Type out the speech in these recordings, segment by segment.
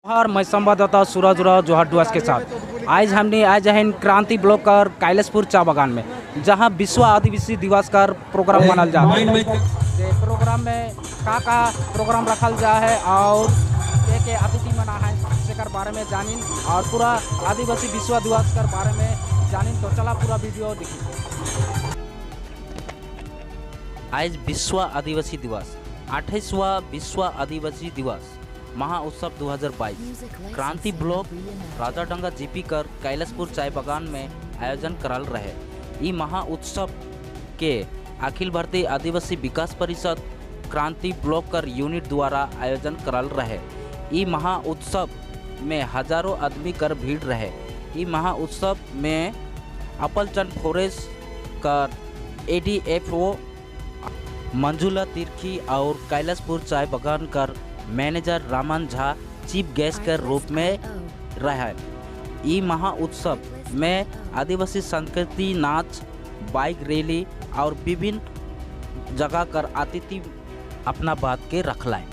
और मैं संवाददाता सूरज राव जोहार डुआस के साथ आज हैं क्रांति ब्लॉक और कैलाशपुर चा बागान में, जहां विश्व आदिवासी दिवस का प्रोग्राम मनाल जा है। प्रोग्राम में का प्रोग्राम रखल जा है और एक अतिथि मना है से बारे में जानिन और पूरा आदिवासी विश्व दिवस के बारे में जानिन। तो चला पूरा वीडियो देखिए। आज विश्व आदिवासी दिवस 28वां विश्व आदिवासी दिवस महा उत्सव 2022 क्रांति ब्लॉक राजाडंगा जीपी कर कैलाशपुर चाय बागान में आयोजन करल रहे। ई महा उत्सव के अखिल भारतीय आदिवासी विकास परिषद क्रांति ब्लॉक कर यूनिट द्वारा आयोजन करल रहे। ई महा उत्सव में हजारों आदमी कर भीड़ रहे। ई महा उत्सव में अपलचंद फॉरेस्ट कर ADFO मंजुला तिर्की और कैलाशपुर चाय बागान कर manager Raman Jha chief guest के रूप में रहे। ई महा उत्सव में आदिवासी संस्कृति, नाच, बाइक रैली और विभिन्न जगह कर अतिथि अपना बात के रखलाए।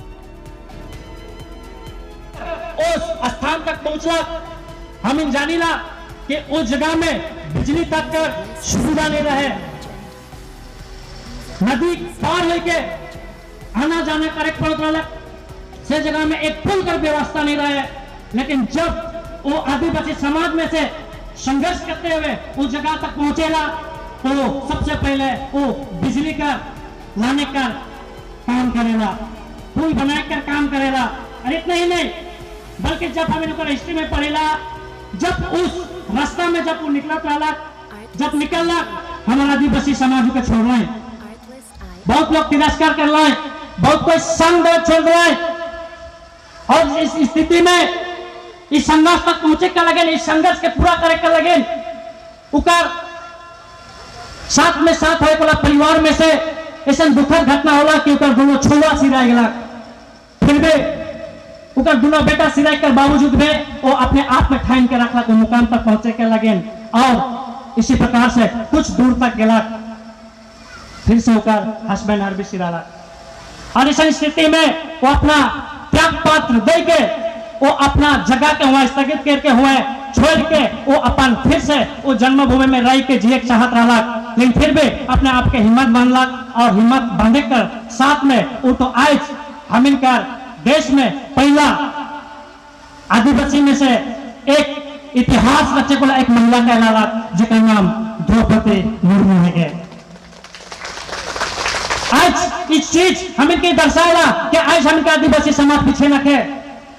उस स्थान तक पहुंचला हम इन जानीला कि उस जगह में बिजली तक कर सुविधा नहीं रहे, नदी पार लेके आना जाना करे पड़त रहा से जगह में एक पुल कर व्यवस्था नहीं रहे। लेकिन जब वो आदिवासी समाज में से संघर्ष करते हुए उस जगह तक पहुंचेगा तो सबसे पहले वो बिजली का लाने का काम करेगा, पुल बना कर काम करेगा। और इतना ही नहीं बल्कि जब हम इनका हिस्ट्री में पढ़ेला, जब उस रास्ता में जब वो जब निकलना हमारा आदिवासी समाज को छोड़ रहे हैं, बहुत लोग तिरस्कार कर रहे हैं, बहुत कोई संघ छोड़ रहे हैं। और इस स्थिति में इस संघर्ष तक पहुंचे का लगे, इस संघर्ष के पूरा करे का लगे उकर साथ में साथ है कोला परिवार में से ऐसा दुखद घटना होला कि उकर दोनों छुआ सिराय गला। फिर भी उकर दोनों बेटा सिराय कर बावजूद में वो अपने आप में ठान के रखला को मुकाम तक पहुंचे के लगे। और इसी प्रकार से कुछ दूर तक गला, फिर से होकर हस्बैंड हर भी सिराला। और इस स्थिति में वो अपना त्याग पत्र दे के वो अपना जगह के हुआ स्थगित करके हुए छोड़ के वो अपन फिर से वो जन्मभूमि में रह के जिए चाहत रहा। लेकिन फिर भी अपने आप के हिम्मत बांधला और हिम्मत बांधे कर साथ में वो तो आज हम इनका देश में पहला आदिवासी में से एक इतिहास रचे को एक महिला कहला जिसका नाम द्रौपदी मुर्मू है। आज इस चीज हम इनके दर्शाएगा कि आज हम इनका आदिवासी समाज पीछे न है।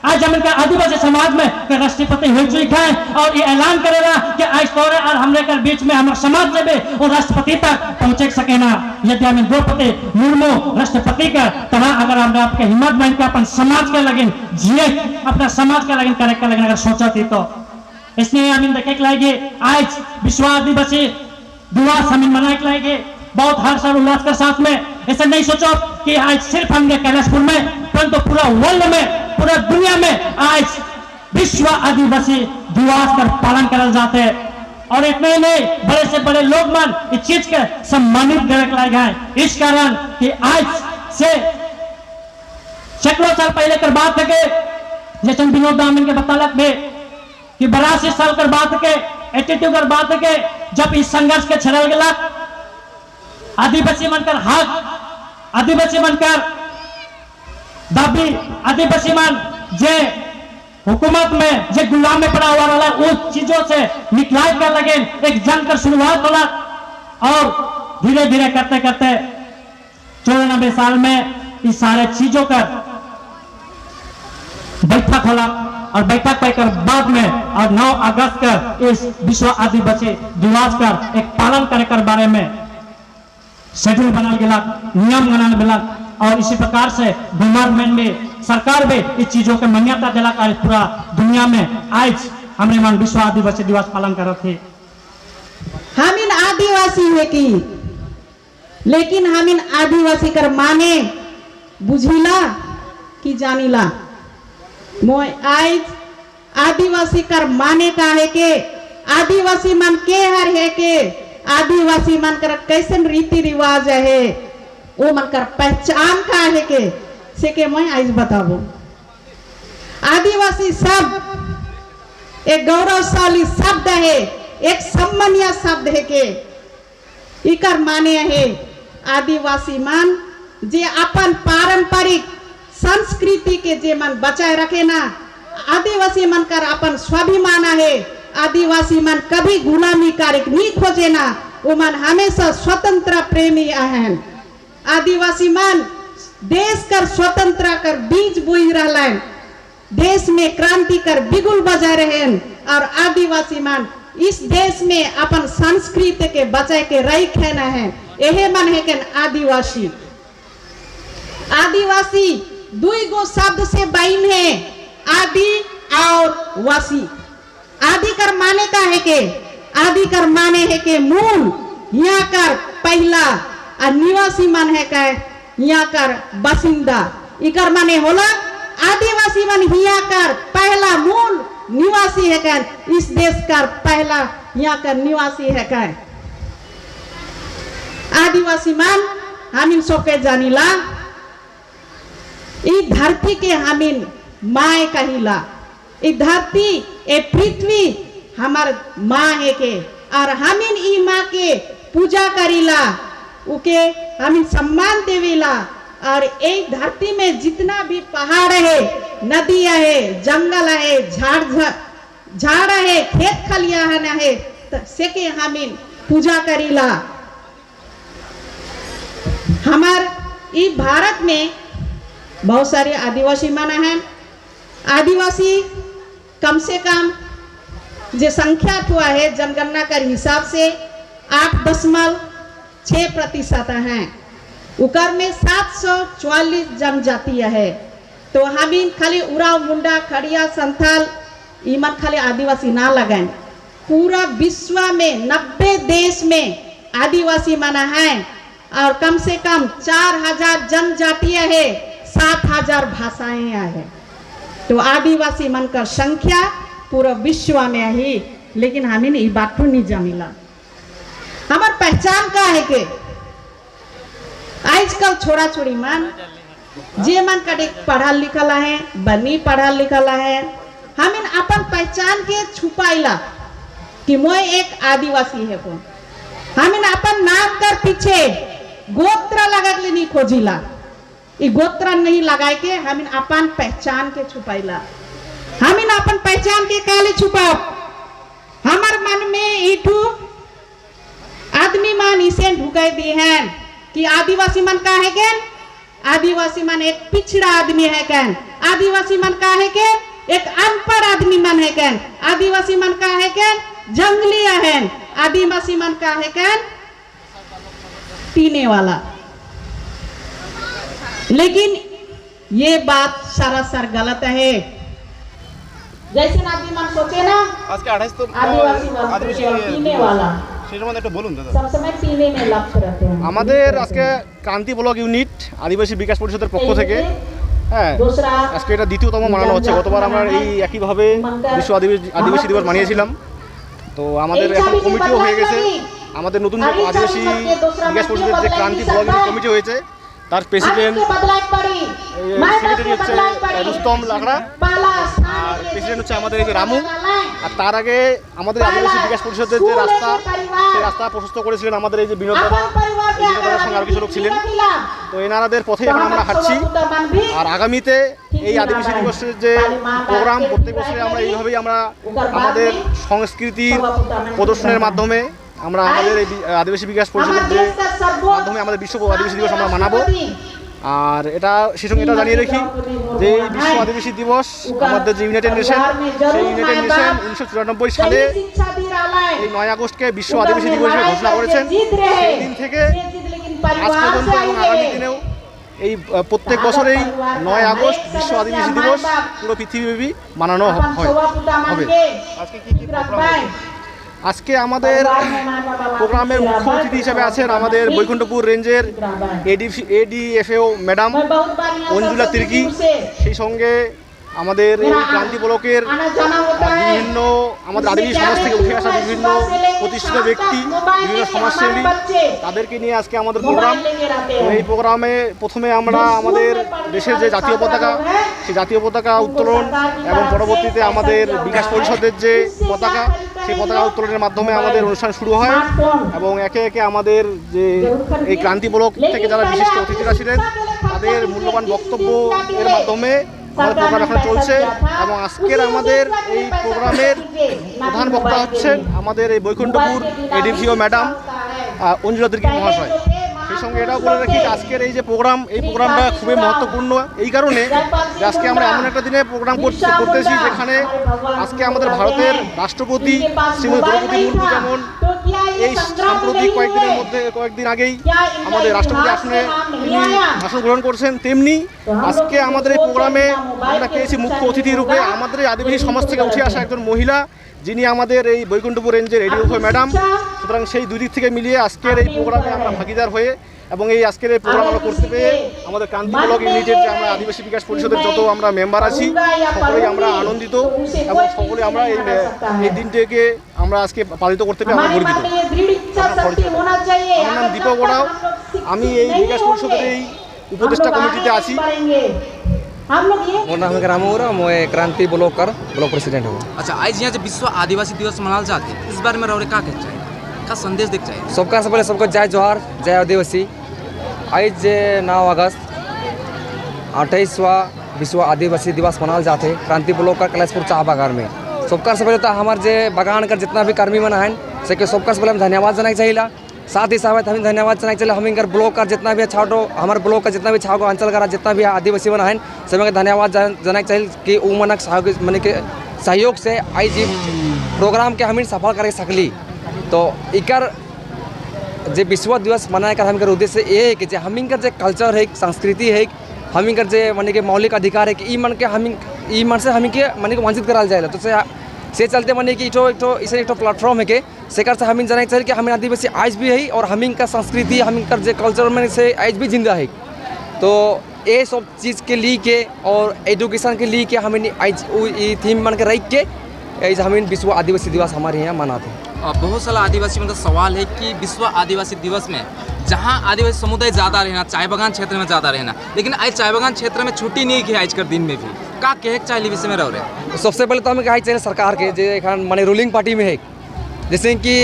आज हम इनका आदिवासी समाज में राष्ट्रपति हो चुका है और ये ऐलान करेगा कि आज तोरे और हमरे के बीच में हमारे समाज से भी वो राष्ट्रपति तक पहुंचे सके ना। यदि हम द्रौपदी मुर्मू राष्ट्रपति का तरह अगर हम आपके हिम्मत बन के अपन समाज के लगे जिए, अपना समाज के लगे करे के लगे अगर सोचा थी तो इसलिए हम देखे के लाएंगे आज विश्व आदिवासी दिवस हम मनाए के लाएंगे बहुत हर्ष और उल्लास के साथ में। ऐसा नहीं सोचो कि आज सिर्फ हमने कैलाशपुर में परंतु पूरा वर्ल्ड में, पूरा दुनिया में आज विश्व आदिवासी दिवस का पालन करल जाते हैं। और इतने ही नहीं बड़े से बड़े लोग मन इस चीज के सम्मानित करे लाए गए। इस कारण कि आज से सैकड़ों साल पहले कर बात है जैसे विनोद दामिन के बतालक में कि 82 साल कर बात के 82 कर बात के जब इस संघर्ष के छड़ल गला आदिवासी मनकर हक, आदिवासी मनकर दाबी, आदिवासी मन जे हुकूमत में जे गुलाम में पड़ा हुआ रहा उस चीजों से निकलाय कर लगे एक जंग कर शुरुआत होला। और धीरे धीरे करते करते 94 साल में इस सारे चीजों का बैठक होला और बैठक पाकर बाद में और 9 अगस्त का इस विश्व आदिवासी दिवस का एक पालन करे कर बारे में शेड्यूल बनाल गया, नियम बनाल गया। और इसी प्रकार से गवर्नमेंट में सरकार भी इस चीजों के मान्यता दिला कर पूरा दुनिया में आज हमने मन विश्व आदिवासी दिवस पालन कर थे। हम इन आदिवासी है कि लेकिन हम इन आदिवासी कर माने बुझिला कि जानिला। मोय आज आदिवासी कर माने का है के आदिवासी मन के हर है के आदिवासी मन कर कैसन रीति रिवाज है वो मन कर पहचान का है के से के मैं आज बताबो। आदिवासी शब्द एक गौरवशाली शब्द है, एक सम्मानीय शब्द है के इकर माने है आदिवासी मन जे अपन पारंपरिक संस्कृति के जे मन बचाए रखे ना। आदिवासी मन कर अपन स्वाभिमान है। आदिवासी मन कभी गुलामी कार्य नहीं खोजे ना, वो मन हमेशा स्वतंत्र प्रेमी हैं। आदिवासी मन देश कर स्वतंत्र कर बीज बोई रहलन, देश में क्रांति कर बिगुल बजा रहे और आदिवासी मन इस देश में अपन संस्कृति के बचाए के रही खेना है। यही मन है कि आदिवासी आदिवासी दुई गो शब्द से बन है, आदि और वासी। आदि कर माने का है के आदि कर माने है के मूल यहाँ कर पहला और निवासी मन है का यहाँ कर बासिंदा। इकर माने होला आदिवासी मन यहाँ कर पहला मूल निवासी है का, इस देश का पहला यहाँ का निवासी है का। आदिवासी मन हमिन सोके जानिला, इस धरती के हमिन माए कहिला। इस धरती ए पृथ्वी हमार माँ है के और हमिन ई माँ के पूजा करीला, उके हमिन सम्मान देवेला। और एक धरती में जितना भी पहाड़ है, नदियां है, जंगल है, झाड़ है, खेत खलियान है, सेके हमिन पूजा करीला। हमार ई भारत में बहुत सारे आदिवासी मन हैं। आदिवासी कम से कम जो संख्या हुआ है जनगणना कर हिसाब से 8.6% हैं। उकर में 744 जनजातियां है। तो हम खाली उराव, मुंडा, खड़िया, संथाल इमन खाली आदिवासी ना लगाएं, पूरा विश्व में 90 देश में आदिवासी मना है और कम से कम 4000 जनजातियां है, 7000 भाषाएं है। तो आदिवासी मन का संख्या पूरा विश्व में है, लेकिन हमें ये बात नहीं जानिला। हमार पहचान का है के आजकल छोड़ा छोड़ी मन जे मन कटे पढ़ा लिखल है, बनी पढ़ा लिखल है, हमें अपन पहचान के छुपाइला कि मैं एक आदिवासी है। कौन हमें अपन नाम कर पीछे गोत्र लगा के नहीं खोजिला, ये गोत्र नहीं लगाए के हमें अपन पहचान के छुपाइला। हमें अपन पहचान के काले छुपाओ। हमार मन में इठू आदमी मन इसे ढुकाई दी हैं कि आदिवासी मन का है के आदिवासी मन एक पिछड़ा आदमी है के, आदिवासी मन का है के एक अनपढ़ आदमी मन है के, आदिवासी मन का है के जंगली है, आदिवासी मन का है के पीने वाला। लेकिन ये बात सरासर गलत है। जैसे आदमी मन सोचे ना आदिवासी पीने वाला, सब समय पीने में लक्ष्य रहते हैं। আমাদের আজকে ক্রান্তি ব্লক ইউনিট আদিবাসী বিকাশ পরিষদের পক্ষ থেকে আজকে এটা দ্বিতীয়তম মানানো হচ্ছে। গতবার আমরা এই একইভাবে বিশ্ব আদিবাসী দিবস মানিয়েছিলাম। তো আমাদের এখন কমিটিও হয়ে গেছে। আমাদের নতুন আদিবাসী বিকাশ পরিষদের যে ক্রান্তি ব্লক ইউনিট কমিটি হয়েছে তার প্রেসিডেন্ট সেক্রেটারি হচ্ছে রুস্তম লাকড়া আর প্রেসিডেন্ট হচ্ছে আমাদের এই যে রামু। আর তার আগে আমাদের আদিবাসী বিকাশ পরিষদের যে রাস্তা, সেই রাস্তা প্রশস্ত করেছিলেন আমাদের এই যে বিনোদ দাদার সঙ্গে আরও কিছু লোক ছিলেন। তো এনারাদের পথে এখন আমরা হাঁটছি। আর আগামীতে এই আদিবাসী দিবসের যে প্রোগ্রাম প্রত্যেক বছরে আমরা এইভাবেই আমরা আমাদের সংস্কৃতির প্রদর্শনের মাধ্যমে আমরা আমাদের এই আদিবাসী বিকাশ পরিষদের যে মাধ্যমে আমাদের বিশ্ব আদিবাসী দিবস আমরা মানাবো। আর এটা সেই সঙ্গে এটা জানিয়ে রাখি যে এই বিশ্ব আদিবাসী দিবস আমাদের যে ইউনাইটেড নেশন, সেই ইউনাইটেড নেশন 1994 সালে এই 9 আগস্টকে বিশ্ব আদিবাসী দিবস হিসেবে ঘোষণা করেছেন। সেই দিন থেকে আজ পর্যন্ত এবং আগামী দিনেও এই প্রত্যেক বছরেই 9 আগস্ট বিশ্ব আদিবাসী দিবস পুরো পৃথিবীব্যাপী মানানো হবে। আজকে কি প্রোগ্রাম? আজকে আমাদের প্রোগ্রামের মুখ্য অতিথি হিসেবে আছেন আমাদের বৈকুণ্ঠপুর রেঞ্জের এডিএফও ম্যাডাম অঞ্জুলা তির্কি। সেই সঙ্গে আমাদের এই ক্রান্তি ব্লকের বিভিন্ন আমাদের আদিবাসী সমাজ থেকে উঠে আসা বিভিন্ন প্রতিষ্ঠিত ব্যক্তি, বিভিন্ন সমাজসেবী, তাদেরকে নিয়ে আজকে আমাদের প্রোগ্রাম। তো এই প্রোগ্রামে প্রথমে আমরা আমাদের দেশের যে জাতীয় পতাকা, সেই জাতীয় পতাকা উত্তোলন এবং পরবর্তীতে আমাদের বিকাশ পরিষদের যে পতাকা, সেই পতাকা উত্তোলনের মাধ্যমে আমাদের অনুষ্ঠান শুরু হয় এবং একে একে আমাদের যে এই ক্রান্তি ব্লক থেকে যারা বিশিষ্ট অতিথিরা ছিলেন তাদের মূল্যবান বক্তব্য এর মাধ্যমে আমাদের প্রোগ্রাম এখন চলছে। এবং আজকের আমাদের এই প্রোগ্রামের প্রধান বক্তা হচ্ছেন আমাদের এই বৈকুণ্ঠপুর এডিভিও ম্যাডাম অঞ্জুলা তির্কি মহাশয়। সেই সঙ্গে এটাও বলে রাখি আজকের এই যে প্রোগ্রাম, এই প্রোগ্রামটা খুবই মহত্বপূর্ণ এই কারণে যে আজকে আমরা এমন একটা দিনে প্রোগ্রাম করতেছি যেখানে আজকে আমাদের ভারতের রাষ্ট্রপতি শ্রীমতী দ্রৌপদী মুর্মু যেমন এই সাম্প্রতিক কয়েকদিন আগেই আমাদের রাষ্ট্রপতি আসনে তিনি ভাষণ গ্রহণ করছেন, তেমনি আজকে আমাদের এই প্রোগ্রামে আমরা পেয়েছি মুখ্য অতিথি রূপে আমাদের এই আদিবাসী সমাজ থেকে উঠে আসা একজন মহিলা, যিনি আমাদের এই বৈকুণ্ঠপুর রেঞ্জের এডিওফো ম্যাডাম। সুতরাং সেই দুই দিক থেকে মিলিয়ে আজকের এই প্রোগ্রামে আমরা ভাগিদার হয়ে এবং এই আজকের এই প্রোগ্রাম আমরা করতে পেরে আমাদের ক্রান্তি ব্লক ইউনিটের যে আমরা আদিবাসী বিকাশ পরিষদের যত আমরা মেম্বার আছি সকলেই আমরা আনন্দিত এবং সকলে আমরা এই দিনটিকে আমরা আজকে পালিত করতে পেরে আমরা গর্বিত। আমার নাম দীপক ওরাও, আমি এই বিকাশ পরিষদের এই উপদেষ্টা কমিটিতে আছি। मोर नाम है रामू और मैं क्रांति ब्लॉक कर ब्लॉक प्रेसिडेंट हूँ। अच्छा, आज यहाँ जो विश्व आदिवासी दिवस मनाल जाते हैं, इस बारे में रौरे क्या कहना चाहिए, क्या संदेश देना चाहिए? सबका से पहले सबको जय जोहार, जय आदिवासी। आज 9 अगस्त 28वां विश्व आदिवासी दिवस मनाल जाते क्रांति ब्लॉक का कैलाशपुर चाह बागान में। सबका से पहले तो हमारे जे बागान का जितना भी कर्मी मन है से सबका से पहले हम धन्यवाद जाना चाहिए। साथ ही साथ हम धन्यवाद जाना चाहिए हमें ब्लॉक का जितना भी छाटो हमारे ब्लॉक का जितना भी छाव अंचल का जितना भी आदिवासी मन है सब धन्यवाद जाना चाहिए कि वो मनक मन के सहयोग से आई जी प्रोग्राम के हमें सफल कर सकली। तो इकर जो विश्व दिवस मनाकर हमें उद्देश्य ये है कि हमें जो कल्चर है, संस्कृति है, हमें जो मन के मौलिक अधिकार है कि मन के हमें मन से हमें के मन को वंचित कराल जाए। तो से चलते मन कि इसे एक प्लेटफॉर्म है कि सेकर से हमें जाना चाहिए कि हमें आदिवासी आज भी है और हमें का संस्कृति हमें का जो कल्चर में से आज भी जिंदा है। तो ये सब चीज़ के लिए के और एजुकेशन के लिए के हमें आज थीम बन के रख के आज हमें विश्व आदिवासी दिवस हमारे यहाँ मनाते हैं। बहुत सारा आदिवासी मतलब सवाल है कि विश्व आदिवासी दिवस में जहाँ आदिवासी समुदाय ज़्यादा रहना, चाय बागान क्षेत्र में ज़्यादा रहना, लेकिन आज चाय बागान क्षेत्र में छुट्टी नहीं की आज कर दिन में भी का कहे चाहिए विषय में रह रहे। सबसे पहले तो हमें कहा चाहिए सरकार के जो माने रूलिंग पार्टी में है, जैसे कि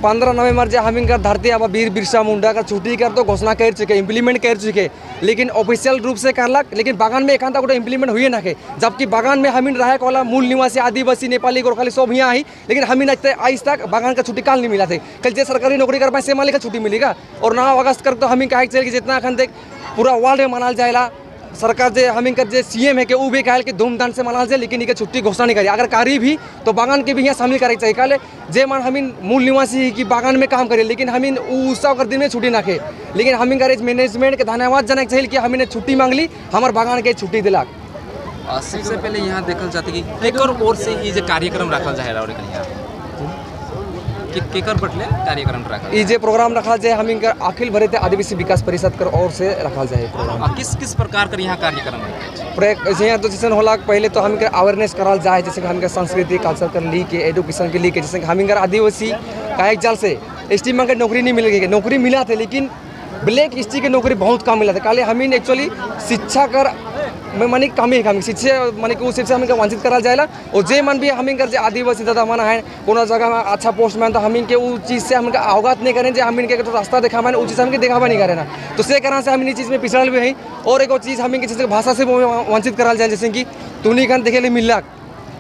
15 नवंबर जो हमें का धरती अब वीर बिरसा मुंडा का छुट्टी कर तो घोषणा कर चुके, इम्प्लीमेंट कर चुके, लेकिन ऑफिशियल रूप से करलक, लेकिन बागान में एकांत गोटे इम्प्लीमेंट हुए ना के। जबकि बागान में हमें रहे वाला मूल निवासी आदिवासी नेपाली गोरखाली सब यहाँ आई, लेकिन हमें आज तक बागान का छुट्टी काल नहीं मिला थे। कल जो सरकारी नौकरी कर पाए से मालिक का छुट्टी मिलेगा। और 9 अगस्त कर तो हमें कहा चाहिए कि जितना अखन तक पूरा वर्ल्ड में मनाल जाएगा। सरकार जो हमें कर जो CM है कि वो भी कहल कि धूमधाम से मनाल जाए, लेकिन इनके छुट्टी घोषणा नहीं करी। अगर कारी भी तो बागान के भी यहाँ शामिल करे चाहिए। कहले जे मन हमें मूल निवासी की बागान में काम करे, लेकिन हमें उत्सव कर दिन में छुट्टी ना खे, लेकिन हमें करे मैनेजमेंट के धन्यवाद जाना चाहिए कि हमें छुट्टी मांग ली, हमारे बागान के छुट्टी दिलाक। सबसे पहले यहाँ देखल जाते कि केकर ओर से ये जो कार्यक्रम रखल जाए और केकर बटले कार्यक्रम रखल ये जो प्रोग्राम रखा जाए हमें अखिल भारतीय आदिवासी विकास परिषद कर ओर से रखा जाए प्रोग्राम। किस किस प्रकार कर यहाँ कार्यक्रम यहाँ तो जैसे होला पहले तो हमें अवेयरनेस कराल जाए, जैसे कि हमें संस्कृति कल्चर कर ली के एजुकेशन के लिए, जैसे कि हमें आदिवासी का एक जाल से ST में नौकरी नहीं मिलेगी, नौकरी मिला थे लेकिन ब्लैक ST की नौकरी बहुत कम मिला था। काले हमें एक्चुअली शिक्षा कर मानी कमी है, हमें शिक्षा मानी कि उस शिक्षा हमें वंचित करा जाएगा। और जे मन भी हमें कर आदिवासी दादा माना है कोनो जगह में अच्छा पोस्ट में तो हमें के उस चीज़ से हमें अवगत नहीं करें, जो हमें के तो रास्ता देखा मैंने उस चीज़ हमें देखावा नहीं करें ना। तो से कारण से हमें इस चीज़ में पिछड़ल भी है। और एक चीज़ हमें जैसे भाषा से वंचित करा जाए, जैसे कि तुनी खान देखे मिल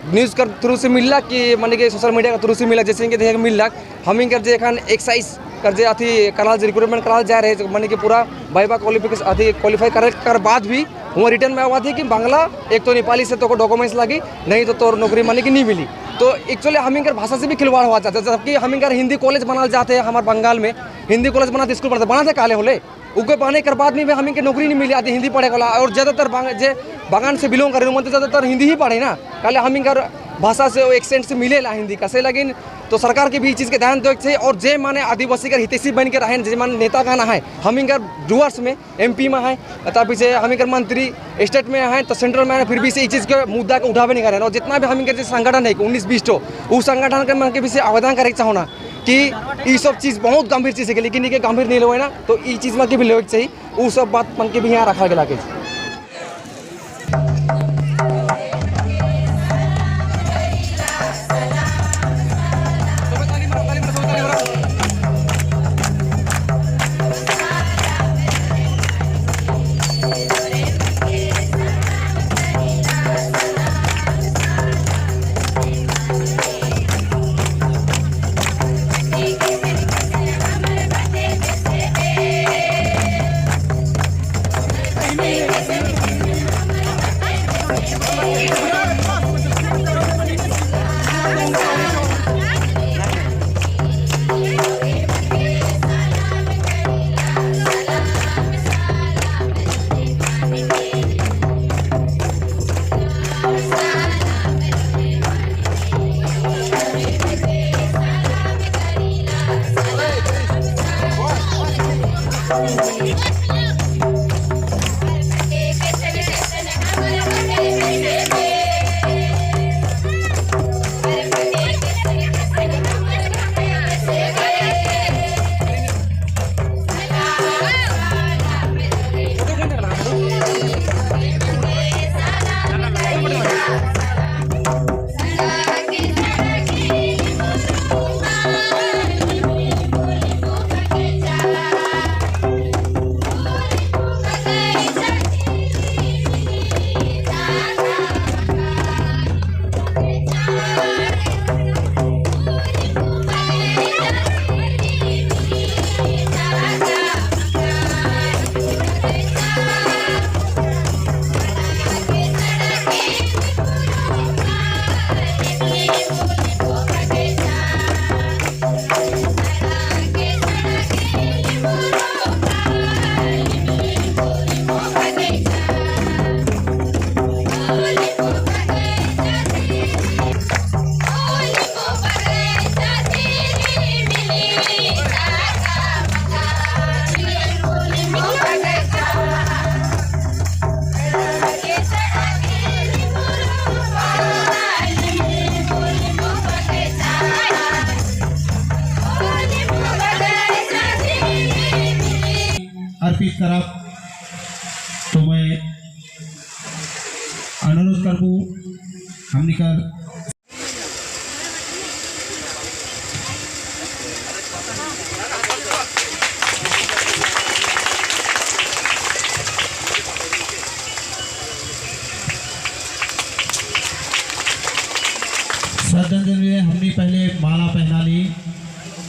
न्यूज़ कर थ्रू से मिल कि मानी कि सोशल मीडिया का थ्रू से मिला, जैसे कि देखे मिल हमें कर जे खान एक्साइज कर जे अथी कराल रिक्रूटमेंट कराल जा रहे मानी कि पूरा वाइवा क्वालिफिकेशन अथी क्वालिफाई कर बाद भी वहाँ रिटर्न में आवा थी कि बांग्ला एक तो नेपाली से तो को डॉक्यूमेंट्स लगी नहीं तो तोर नौकरी मानी कि नहीं मिली। तो एक्चुअली हमें कर भाषा से भी खिलवाड़ हुआ जाता है। जबकि हमें कर हिंदी कॉलेज बनाल जाते हैं, हमारे बंगाल में हिंदी कॉलेज बनाते स्कूल बनाते काले होले उनके पाने कर बाद में हमें के नौकरी नहीं मिली, आती हिंदी पढ़े वाला। और ज़्यादातर जे बागान से बिलोंग करे तो ज़्यादातर हिंदी ही पढ़े ना, काले हमें कर भाषा से एक्सेंट से मिलेला हिंदी का से, लेकिन तो सरकार के भी इस चीज़ के ध्यान देवे चाहिए और जे माने आदिवासी का हितैषी बन के रहे जे माने नेता का ना है हम इनका डूअर्स में MP में है तब पीछे हम इनका मंत्री स्टेट में है तो सेंट्रल में है फिर भी से इस चीज़ के मुद्दा को उठावे नहीं कर रहे हैं और जितना भी हम इनके संगठन है 19-20 तो उस संगठन के मन के विषय आवेदन करे चाहो ना कि ये सब चीज़ बहुत गंभीर चीज़ है लेकिन ये गंभीर नहीं लोगे ना तो ये चीज़ में के भी लोग चाहिए वो सब बात मन के भी यहाँ रखा गया के अर्पित करा तो मैं अनुरोध करूँ हमने कर श्रद्धांजलि में हमने पहले माला पहना ली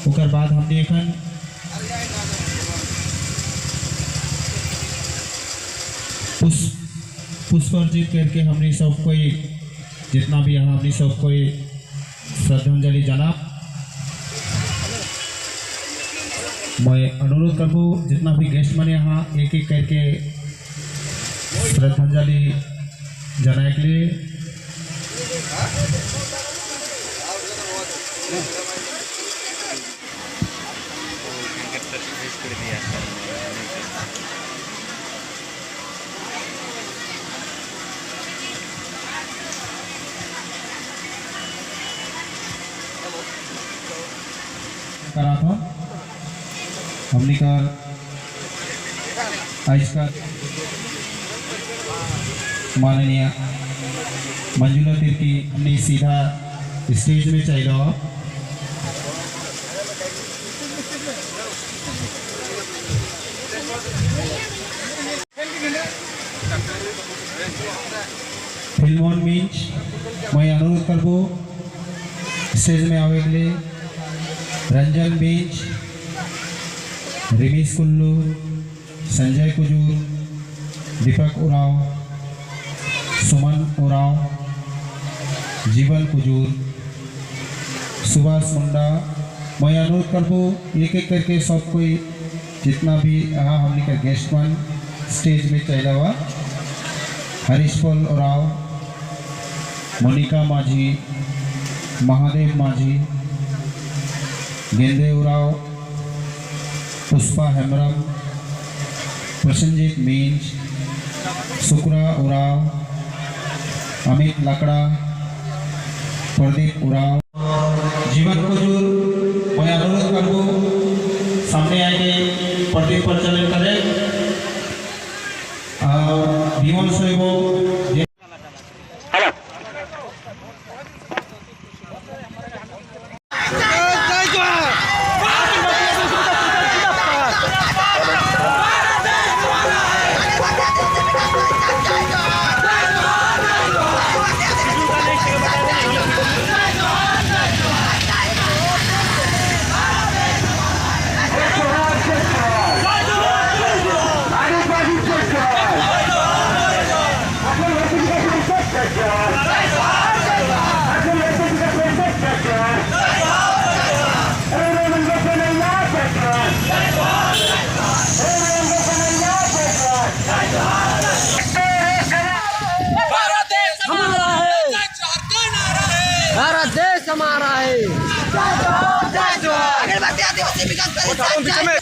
उसके बाद हमने एखन पुष्पार्जित करके हमने सब कोई जितना भी यहाँ हमने सब कोई श्रद्धांजलि जाना मैं अनुरोध करूँ जितना भी गेस्ट बने यहाँ एक एक करके श्रद्धांजलि जाने के लिए करा था हमने का आज का माननीय मंजुला तिर्की हमने सीधा स्टेज में चाहिए फिल्मोन मींच मैं अनुरोध करबो स्टेज में आवे के लिए रंजन बीच रिमीश कुल्लू संजय कुजूर दीपक उराव सुमन उराव जीवन कुजूर सुभाष मुंडा मैं अनुरोध करबो एक एक करके सब कोई जितना भी हमने का गेस्ट वन स्टेज में चला हुआ हरीशपल उराव मोनिका माझी महादेव माझी गेंदे उराव, पुष्पा हेम्ब्रम, प्रसन्नजीत मींज, शुक्रा उराव, अमित लकड़ा, प्रदीप उराव, जीवन कुजूर। मैं अनुरोध करूँ सामने आएंगे प्रदीप प्रचलन करें और विमल सोइबो। भारत देश हमारा है। अगरबत्ती आदिवासी विकास परिषद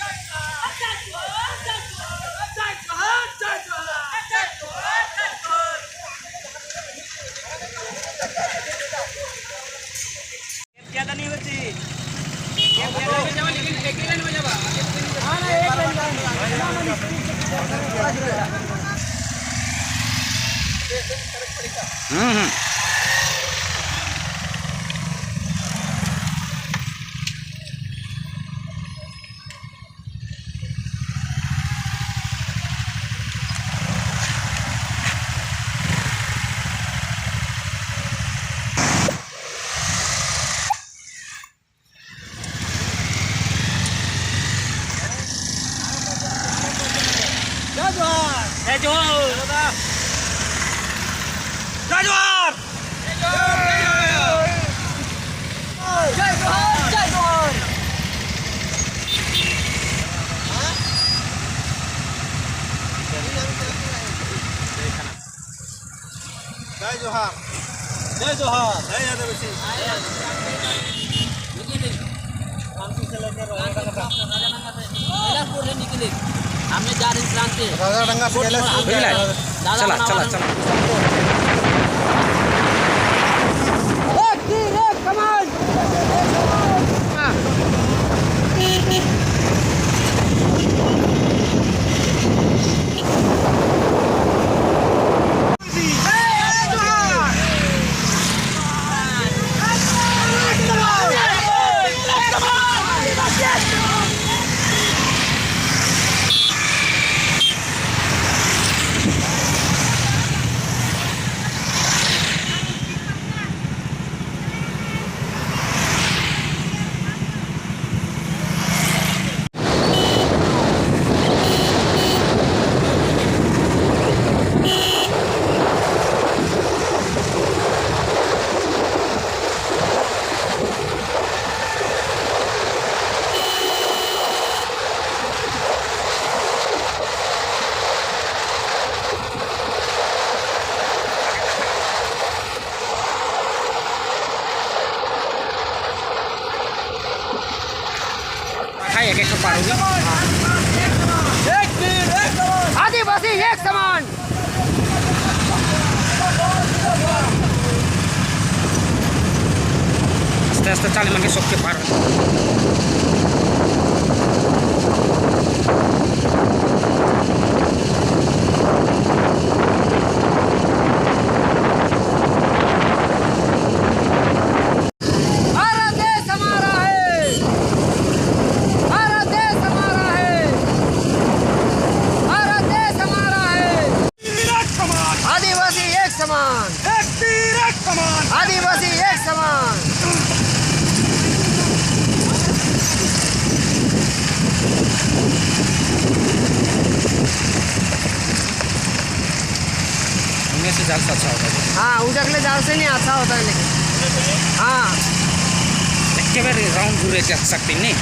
हमने जा रही क्रांति चला चला चला। आदिवासी एक समान। आस्ते आस्ते चाले मन के सबके पार आदिवासी एक समान। उनमें से जाल से अच्छा होता है। हाँ उजगले जाल से नहीं अच्छा होता है लेकिन हाँ एक बार राउंड घूरे जा सकते नहीं।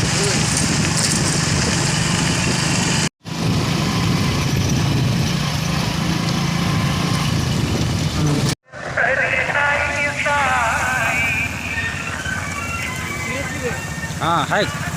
हाँ है है